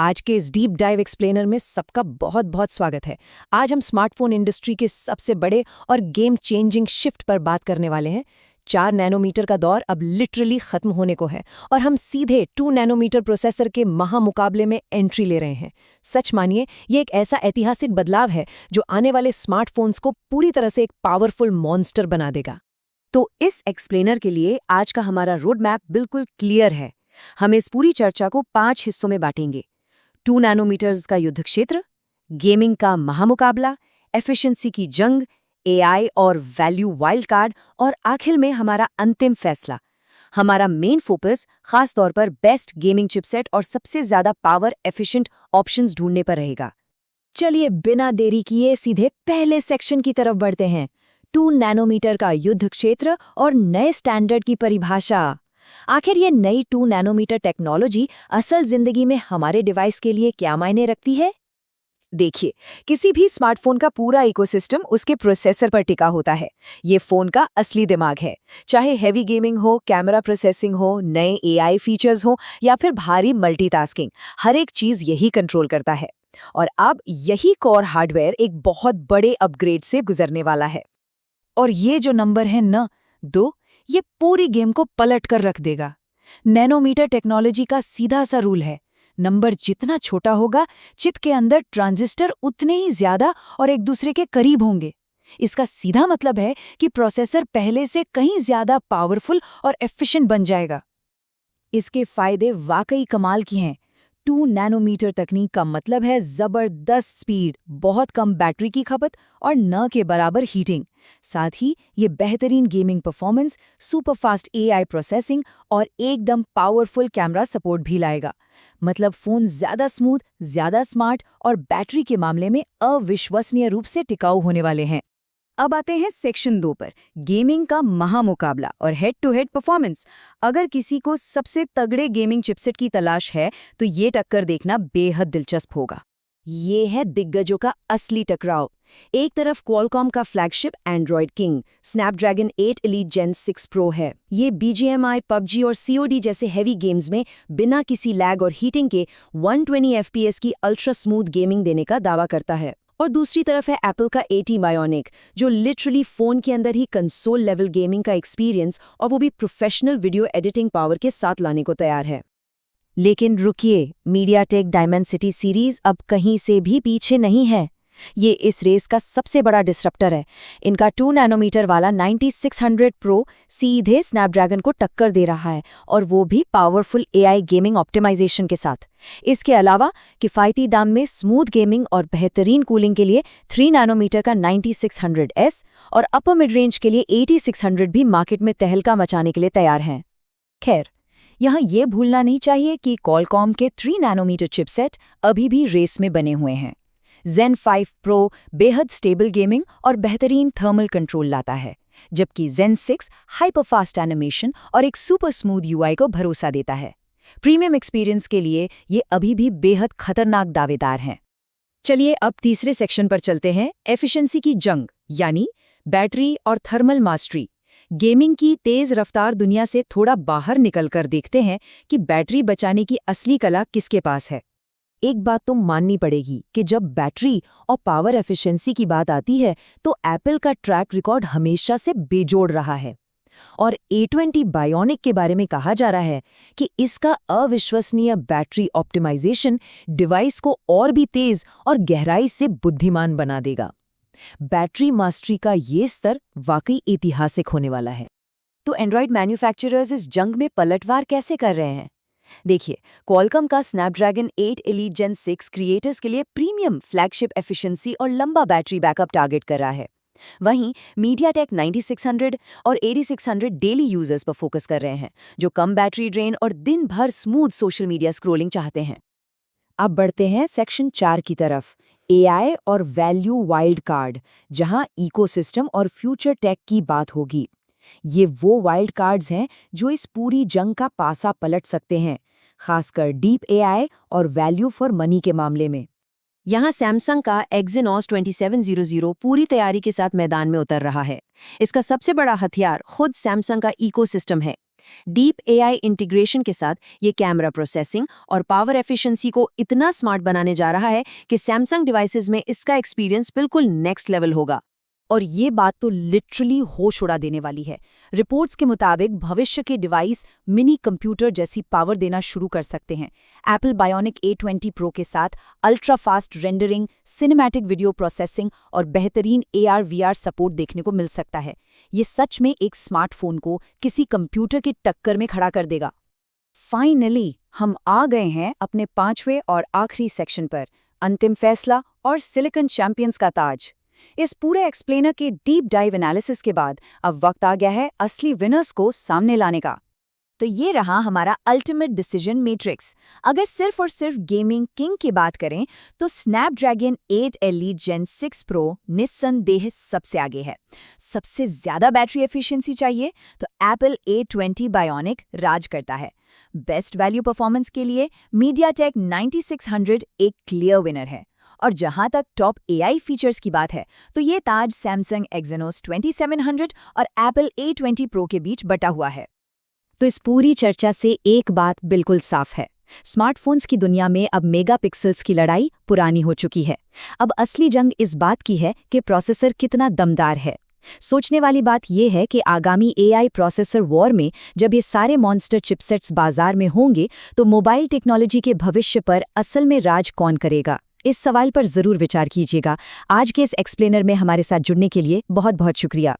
आज के इस डीप डाइव एक्सप्लेनर में सबका बहुत बहुत स्वागत है। आज हम स्मार्टफोन इंडस्ट्री के सबसे बड़े और गेम चेंजिंग शिफ्ट पर बात करने वाले हैं। 4 नैनोमीटर का दौर अब लिटरली खत्म होने को है और हम सीधे 2 नैनोमीटर प्रोसेसर के महामुकाबले में एंट्री ले रहे हैं। सच मानिए, ये एक ऐसा ऐतिहासिक बदलाव है जो आने वाले स्मार्टफोन्स को पूरी तरह से एक पावरफुल मॉन्स्टर बना देगा। तो इस एक्सप्लेनर के लिए आज का हमारा रोड मैप बिल्कुल क्लियर है। हम इस पूरी चर्चा को 5 हिस्सों में बांटेंगे। 2 नैनोमीटर्स का युद्ध क्षेत्र, गेमिंग का महामुकाबला, एफिशिएंसी की जंग, एआई और वैल्यू वाइल्ड कार्ड और आखिर में हमारा अंतिम फैसला। हमारा मेन फोकस खास तौर पर बेस्ट गेमिंग चिपसेट और सबसे ज्यादा पावर एफिशिएंट ऑप्शंस ढूंढने पर रहेगा। चलिए बिना देरी किए सीधे पहले सेक्शन की तरफ बढ़ते हैं। 2 नैनोमीटर का युद्ध क्षेत्र और नए स्टैंडर्ड की परिभाषा। आखिर ये नई 2 नैनोमीटर टेक्नोलॉजी असल जिंदगी में हमारे डिवाइस के लिए क्या मायने रखती है? देखिए, किसी भी स्मार्टफोन का पूरा इकोसिस्टम उसके प्रोसेसर पर टिका होता है। ये फोन का असली दिमाग है। चाहे हेवी गेमिंग हो, कैमरा प्रोसेसिंग हो, नए एआई फीचर्स हो या फिर भारी मल्टीटास्किंग, हर एक चीज यही कंट्रोल करता है। और अब यही कोर हार्डवेयर एक बहुत बड़े अपग्रेड से गुजरने वाला है। और ये जो नंबर है न 2, ये पूरी गेम को पलट कर रख देगा। नैनोमीटर टेक्नोलॉजी का सीधा सा रूल है, नंबर जितना छोटा होगा, चिप के अंदर ट्रांजिस्टर उतने ही ज्यादा और एक दूसरे के करीब होंगे। इसका सीधा मतलब है कि प्रोसेसर पहले से कहीं ज्यादा पावरफुल और एफिशिएंट बन जाएगा। इसके फायदे वाकई कमाल की हैं। 2 नैनोमीटर तकनीक का मतलब है जबरदस्त स्पीड, बहुत कम बैटरी की खपत और न के बराबर हीटिंग। साथ ही ये बेहतरीन gaming performance, super fast AI processing और एकदम पावरफुल कैमरा सपोर्ट भी लाएगा। मतलब फोन ज्यादा स्मूथ, ज्यादा स्मार्ट और बैटरी के मामले में अविश्वसनीय रूप से टिकाऊ होने वाले हैं। अब आते हैं सेक्शन 2 पर, गेमिंग का महामुकाबला और हेड टू हेड परफॉर्मेंस। अगर किसी को सबसे तगड़े गेमिंग चिपसेट की तलाश है तो ये टक्कर देखना बेहद दिलचस्प होगा। ये है दिग्गजों का असली टकराव। एक तरफ क्वालकॉम का flagship android king Snapdragon 8 elite gen 6 pro है। ये बीजीएमआई, पबजी और सीओडी जैसे हेवी गेम्स में बिना किसी लैग और हीटिंग के 120 एफपीएस की अल्ट्रा स्मूथ गेमिंग देने का दावा करता है। और दूसरी तरफ है एप्पल का AT Bionic, जो लिटरली फोन के अंदर ही कंसोल लेवल गेमिंग का एक्सपीरियंस और वो भी प्रोफेशनल वीडियो एडिटिंग पावर के साथ लाने को तैयार है। लेकिन रुकिए, मीडियाटेक डायमेंसिटी सीरीज अब कहीं से भी पीछे नहीं है। ये इस रेस का सबसे बड़ा डिसरप्टर है। इनका 2 नैनोमीटर वाला 9600 प्रो सीधे स्नैपड्रैगन को टक्कर दे रहा है, और वो भी पावरफुल एआई गेमिंग ऑप्टिमाइजेशन के साथ। इसके अलावा किफ़ायती दाम में स्मूथ गेमिंग और बेहतरीन कूलिंग के लिए 3 नैनोमीटर का 9600S और अपर मिड रेंज के लिए 8600 भी मार्केट में तहलका मचाने के लिए तैयार हैं। खैर, यहाँ ये भूलना नहीं चाहिए कि क्वालकॉम के 3 नैनोमीटर चिपसेट अभी भी रेस में बने हुए हैं। Zen 5 Pro बेहद स्टेबल गेमिंग और बेहतरीन थर्मल कंट्रोल लाता है, जबकि Zen 6 हाइपर फास्ट एनिमेशन और एक सुपर स्मूथ यूआई को भरोसा देता है। प्रीमियम एक्सपीरियंस के लिए ये अभी भी बेहद खतरनाक दावेदार हैं। चलिए अब तीसरे सेक्शन पर चलते हैं, एफिशिएंसी की जंग, यानी बैटरी और थर्मल मास्टरी। गेमिंग की तेज रफ्तार दुनिया से थोड़ा बाहर निकलकर देखते हैं कि बैटरी बचाने की असली कला किसके पास है। एक बात तो माननी पड़ेगी कि जब बैटरी और पावर एफिशिएंसी की बात आती है तो एप्पल का ट्रैक रिकॉर्ड हमेशा से बेजोड़ रहा है। और A20 Bionic के बारे में कहा जा रहा है कि इसका अविश्वसनीय बैटरी ऑप्टिमाइजेशन डिवाइस को और भी तेज और गहराई से बुद्धिमान बना देगा। बैटरी मास्टरी का ये स्तर वाकई ऐतिहासिक होने वाला है। तो एंड्रॉयड मैन्युफैक्चरर्स इस जंग में पलटवार कैसे कर रहे हैं? देखिए, क्वालकॉम का स्नैपड्रैगन 8 एलीट जेन 6 क्रिएटर्स के लिए प्रीमियम फ्लैगशिप एफिशिएंसी और लंबा बैटरी बैकअप टारगेट कर रहा है। वहीं मीडियाटेक 9600 और 8600 डेली यूजर्स पर फोकस कर रहे हैं, जो कम बैटरी ड्रेन और दिन भर स्मूथ सोशल मीडिया स्क्रोलिंग चाहते हैं। अब बढ़ते हैं सेक्शन 4 की तरफ, एआई और वैल्यू वाइल्ड कार्ड, जहां इकोसिस्टम और फ्यूचर टेक की बात होगी। ये वो वाइल्ड कार्ड्स हैं जो इस पूरी जंग का पासा पलट सकते हैं, खासकर डीप एआई और वैल्यू फॉर मनी के मामले में। यहाँ सैमसंग का Exynos 2700 पूरी तैयारी के साथ मैदान में उतर रहा है। इसका सबसे बड़ा हथियार खुद सैमसंग का इकोसिस्टम है। डीप एआई इंटीग्रेशन के साथ ये कैमरा प्रोसेसिंग और पावर एफिशिएंसी को इतना स्मार्ट बनाने जा रहा है कि सैमसंग डिवाइसेस में इसका एक्सपीरियंस बिल्कुल नेक्स्ट लेवल होगा। और ये बात तो लिटरली होश उड़ा देने वाली है। रिपोर्ट्स के मुताबिक भविष्य के डिवाइस मिनी कंप्यूटर जैसी पावर देना शुरू कर सकते हैं। एप्पल बायोनिक A20 प्रो के साथ ultra fast rendering, cinematic video processing और बेहतरीन AR/VR सपोर्ट देखने को मिल सकता है। ये सच में एक स्मार्टफोन को किसी कंप्यूटर की टक्कर में खड़ा कर देगा। फाइनली हम आ गए हैं अपने 5वें और आखिरी सेक्शन पर, अंतिम फैसला और सिलिकॉन चैंपियंस का ताज। इस पूरे एक्सप्लेनर के डीप डाइव एनालिसिस के बाद अब वक्त आ गया है असली विनर्स को सामने लाने का। तो ये रहा हमारा अल्टीमेट डिसीजन मैट्रिक्स। अगर सिर्फ और सिर्फ गेमिंग किंग की बात करें तो स्नैपड्रैगन 8 Elite Gen 6 Pro निस्संदेह सबसे आगे है। सबसे ज्यादा बैटरी एफिशिएंसी चाहिए तो एप्पल A20 बायोनिक राज करता है। बेस्ट वैल्यू परफॉर्मेंस के लिए मीडियाटेक 9600 एक क्लियर विनर है। और जहां तक टॉप एआई फीचर्स की बात है तो ये ताज सैमसंग Exynos 2700 और एप्पल A20 Pro के बीच बटा हुआ है। तो इस पूरी चर्चा से एक बात बिल्कुल साफ है, स्मार्टफोन्स की दुनिया में अब मेगापिक्सेल्स की लड़ाई पुरानी हो चुकी है। अब असली जंग इस बात की है कि प्रोसेसर कितना दमदार है। सोचने वाली बात यह है कि आगामी एआई प्रोसेसर वॉर में जब ये सारे मॉन्स्टर चिपसेट्स बाजार में होंगे तो मोबाइल टेक्नोलॉजी के भविष्य पर असल में राज कौन करेगा? इस सवाल पर जरूर विचार कीजिएगा। आज के इस एक्सप्लेनर में हमारे साथ जुड़ने के लिए बहुत बहुत शुक्रिया।